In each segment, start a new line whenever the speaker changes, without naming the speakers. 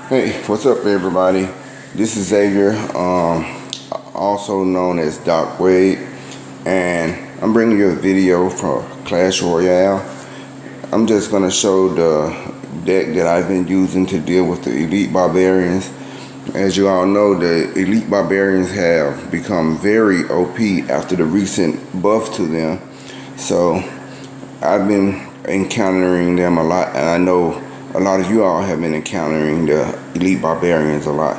Hey, what's up, everybody? This is Xavier, also known as Doc Wade, and I'm bringing you a video for Clash Royale. I'm just going to show the deck that I've been using to deal with the Elite Barbarians. As you all know, the Elite Barbarians have become very OP after the recent buff to them. So I've been encountering them a lot, and I know a lot of you all have been encountering the Elite Barbarians a lot.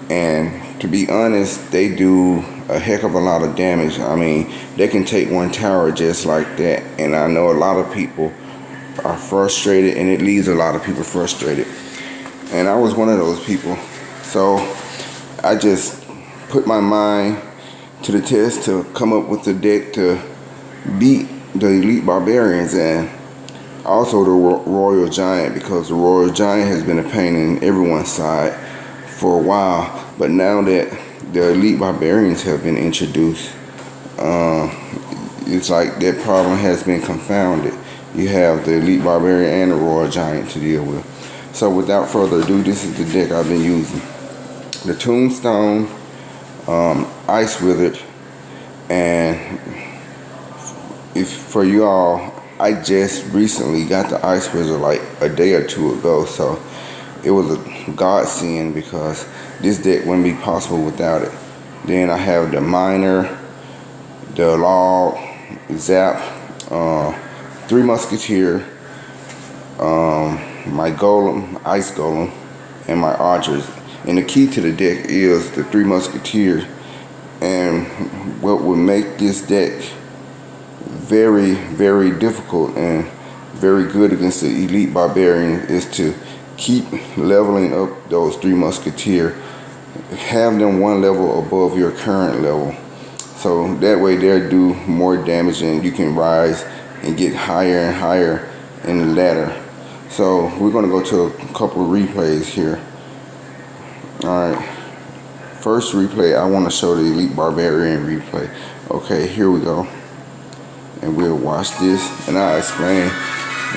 And to be honest, they do a heck of a lot of damage. I mean, they can take one tower just like that. And I know a lot of people are frustrated, and it leaves a lot of people frustrated. And I was one of those people. So I just put my mind to the test to come up with a deck to beat the Elite Barbarians, and also the Royal Giant, because the Royal Giant has been a pain in everyone's side for a while. But now that the Elite Barbarians have been introduced, it's like that problem has been confounded. You have the Elite Barbarian and the Royal Giant to deal with. So without further ado, this is the deck I've been using. The Tombstone, Ice Withered, and if for you all, I just recently got the Ice Wizard like a day or two ago, so it was a godsend because this deck wouldn't be possible without it. Then I have the Miner, the Log, Zap, Three Musketeer, my Golem, Ice Golem, and my Archers. And the key to the deck is the Three Musketeers. And what would make this deck very, very difficult and very good against the Elite Barbarian is to keep leveling up those Three Musketeers. Have them one level above your current level, so that way they'll do more damage and you can rise and get higher and higher in the ladder. So we're going to go to a couple of replays here. Alright, first replay, I want to show the Elite Barbarian replay. Okay, here we go. And we'll watch this, and I'll explain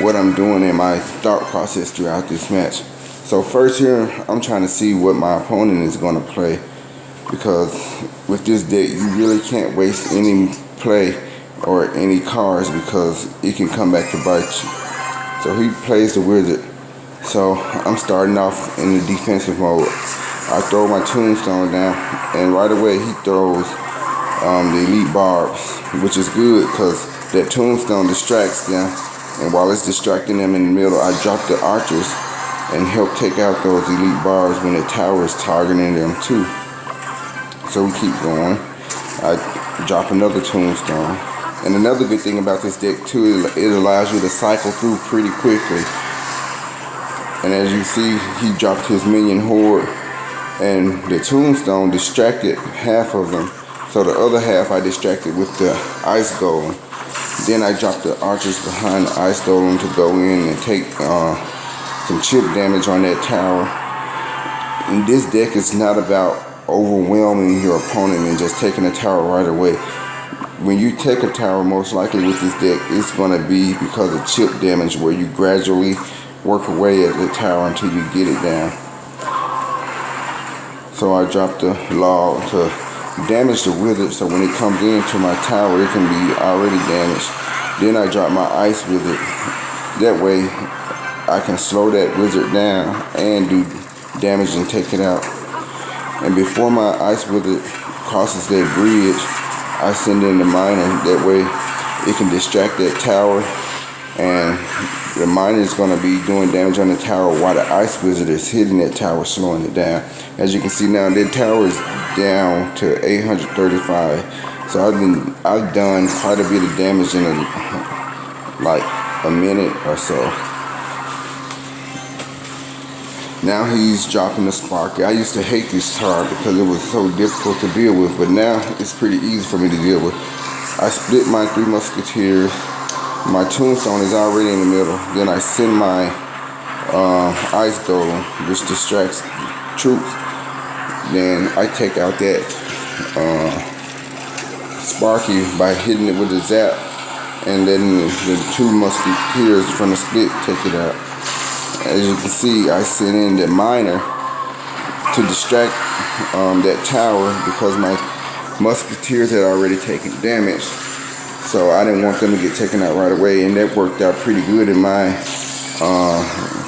what I'm doing in my thought process throughout this match. So first here, I'm trying to see what my opponent is going to play, because with this deck, you really can't waste any play or any cards because it can come back to bite you. So he plays the Wizard. So I'm starting off in the defensive mode. I throw my Tombstone down, and right away he throws the Elite Barbs, which is good because that Tombstone distracts them, and while it's distracting them in the middle, I drop the Archers and help take out those Elite Barbs when the tower is targeting them too. So we keep going. I drop another Tombstone. And another good thing about this deck too, it allows you to cycle through pretty quickly. And as you see, he dropped his minion horde, and the Tombstone distracted half of them. So the other half I distracted with the Ice Golem. Then I dropped the Archers behind the Ice Golem to go in and take some chip damage on that tower. And this deck is not about overwhelming your opponent and just taking a tower right away. When you take a tower, most likely with this deck, it's going to be because of chip damage, where you gradually work away at the tower until you get it down. So I dropped the Log to damage the Wizard, so when it comes into my tower, it can be already damaged. Then I drop my Ice Wizard. That way I can slow that Wizard down and do damage and take it out. And before my Ice Wizard crosses that bridge, I send in the Miner. That way it can distract that tower, and the Miner is going to be doing damage on the tower while the Ice Wizard is hitting that tower, slowing it down. As you can see now, that tower is down to 835. So I've done quite a bit of damage in like a minute or so. Now he's dropping the Sparky. I used to hate this card because it was so difficult to deal with, but now it's pretty easy for me to deal with. I split my Three Musketeers. My Tombstone is already in the middle. Then I send my Ice Golem, which distracts troops. Then I take out that Sparky by hitting it with a Zap, and then the Two Musketeers from the split take it out. As you can see, I sent in the Miner to distract that tower because my musketeers had already taken damage. So I didn't want them to get taken out right away, and that worked out pretty good in my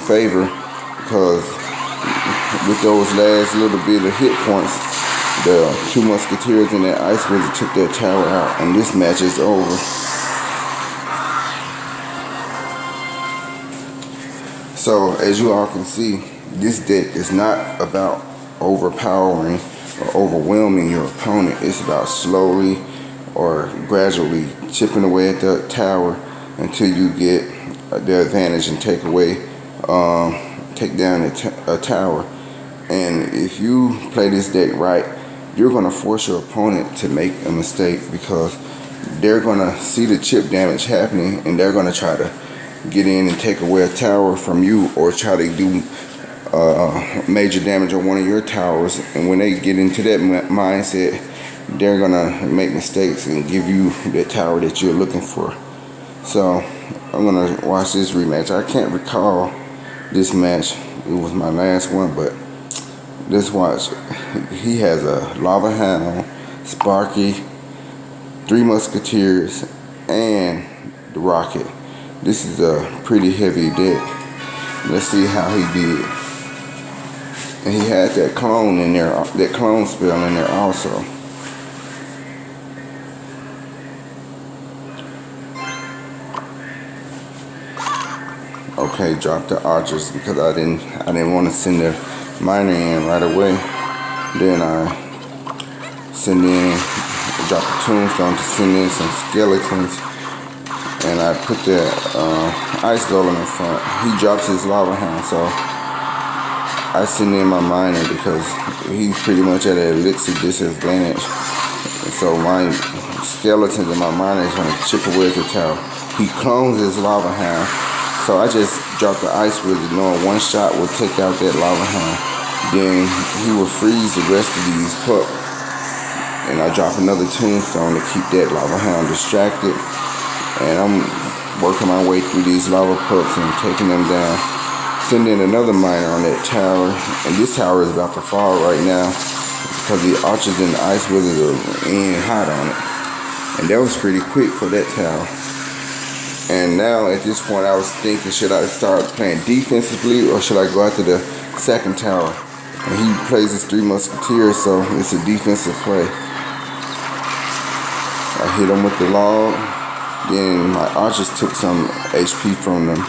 favor because with those last little bit of hit points, the 2 musketeers and that ice wizard took that tower out, and this match is over. So as you all can see, this deck is not about overpowering or overwhelming your opponent. It's about slowly or gradually chipping away at the tower until you get the advantage and take down a tower. And if you play this deck right, you're going to force your opponent to make a mistake because they're going to see the chip damage happening and they're going to try to get in and take away a tower from you or try to do major damage on one of your towers. And when they get into that mindset, they're gonna make mistakes and give you that tower that you're looking for. So I'm gonna watch this rematch. I can't recall this match. It was my last one, but let's watch. He has a Lava Hound, Sparky, 3 Musketeers, and the Rocket. This is a pretty heavy deck. Let's see how he did. And he had that clone in there, that clone spell in there also. Okay, drop the archers because I didn't want to send the miner in right away. Then I drop the tombstone to send in some skeletons, and I put the ice golem in front. He drops his lava hound, so I send in my miner because he's pretty much at an elixir disadvantage. So my skeletons and my miner is gonna chip away at the tower. He clones his lava hound. So I just dropped the ice wizard knowing one shot will take out that lava hound. Then he will freeze the rest of these pups. And I drop another tombstone to keep that lava hound distracted. And I'm working my way through these lava pups and taking them down. Sending another miner on that tower. And this tower is about to fall right now because the archers and the ice wizards are in hot on it. And that was pretty quick for that tower. And now at this point I was thinking, should I start playing defensively or should I go after the second tower? And he plays his 3 musketeers, so it's a defensive play. I hit him with the log, then my archers took some HP from them,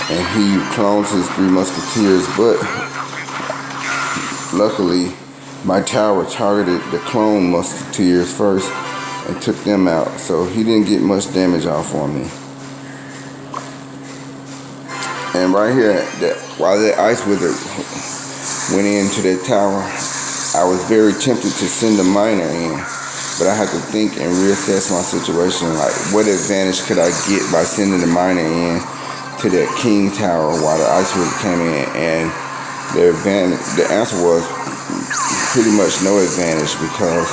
and he clones his 3 musketeers, but luckily my tower targeted the clone musketeers first and took them out, so he didn't get much damage off on me. And right here, while that ice wizard went into that tower, I was very tempted to send a miner in, but I had to think and reassess my situation. Like, what advantage could I get by sending the miner in to that king tower while the ice wizard came in? And the answer was pretty much no advantage because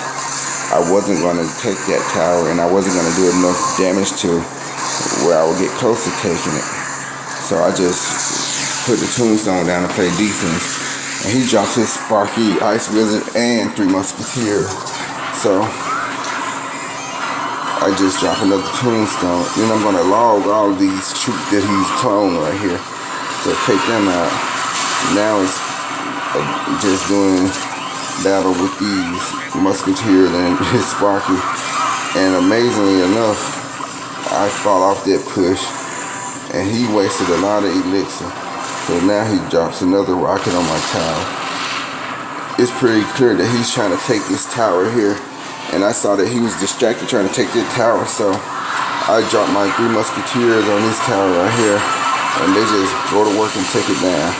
I wasn't going to take that tower and I wasn't going to do enough damage to where I would get close to taking it. So I just put the tombstone down to play defense. And he drops his Sparky, Ice Wizard, and 3 Musketeers. So I just drop another tombstone. Then I'm going to log all of these troops that he's cloned right here. So take them out. Now it's just doing battle with these Musketeers and his Sparky. And amazingly enough, I fall off that push. And he wasted a lot of elixir. So now he drops another rocket on my tower. It's pretty clear that he's trying to take this tower here. And I saw that he was distracted trying to take that tower. So I dropped my 3 musketeers on this tower right here. And they just go to work and take it down.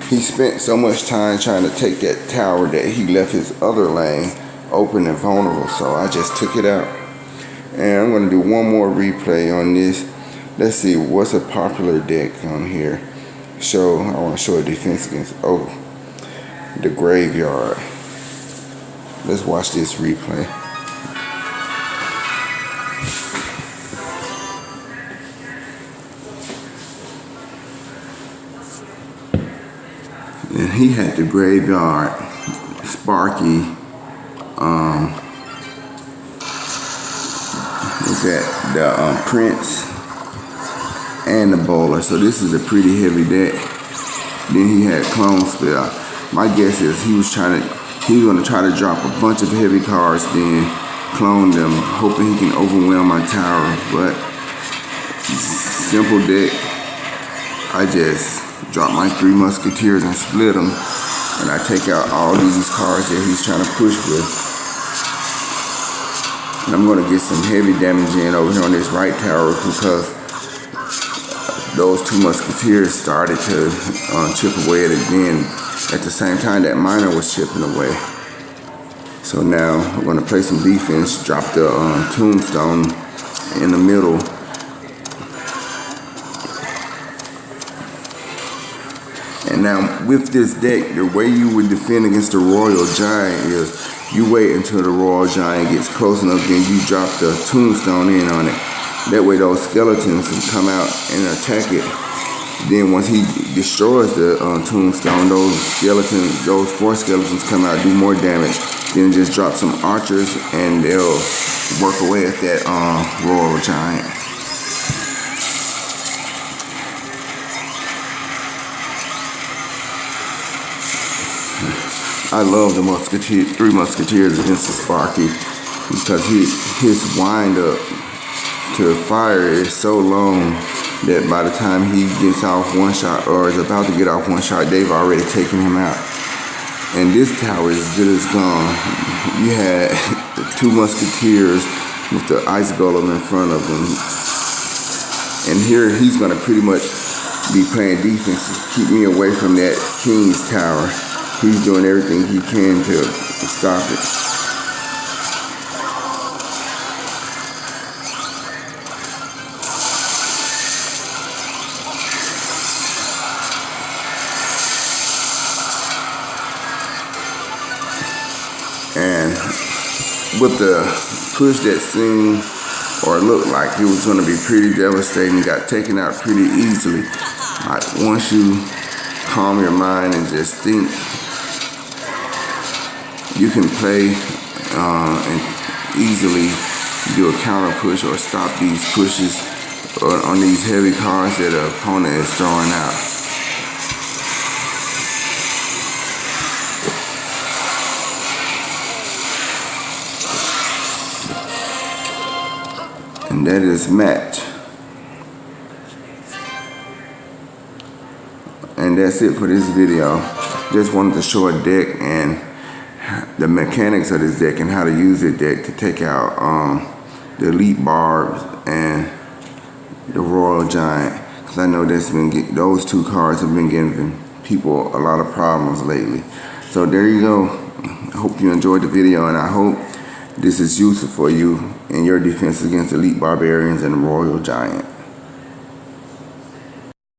He spent so much time trying to take that tower that he left his other lane open and vulnerable, so I just took it out. And I'm going to do one more replay on this. Let's see what's a popular deck on here. I want to show a defense against the graveyard. Let's watch this replay. And he had the graveyard, Sparky, look at the Prince, and the bowler. So this is a pretty heavy deck. Then he had clone spell. My guess is he was gonna try to drop a bunch of heavy cards, then clone them, hoping he can overwhelm my tower. But simple deck. I just drop my 3 musketeers and split them, and I take out all these cards that he's trying to push with. And I'm gonna get some heavy damage in over here on this right tower because those 2 musketeers started to chip away at it then. At the same time that miner was chipping away. So now we're gonna play some defense, drop the tombstone in the middle. And now with this deck, the way you would defend against the Royal Giant is you wait until the Royal Giant gets close enough, then you drop the tombstone in on it. That way those skeletons can come out and attack it. Then once he destroys the tombstone, those 4 skeletons come out, do more damage. Then just drop some archers and they'll work away at that Royal Giant. I love the 3 musketeers against the Sparky because his wind up to fire is so long that by the time he gets off one shot or is about to get off one shot, they've already taken him out. And this tower is as good as gone. You had the 2 musketeers with the ice golem in front of them. And here he's gonna pretty much be playing defense to keep me away from that king's tower. He's doing everything he can to stop it. And with the push that seemed or looked like it was going to be pretty devastating, got taken out pretty easily. Like once you calm your mind and just think, you can play and easily do a counter push or stop these pushes on these heavy cards that the opponent is throwing out. And that is match. And that's it for this video. Just wanted to show a deck and the mechanics of this deck and how to use the deck to take out the elite barbs and the Royal Giant. Because I know those 2 cards have been giving people a lot of problems lately. So there you go. I hope you enjoyed the video, and I hope this is useful for you in your defense against elite barbarians and the Royal Giant.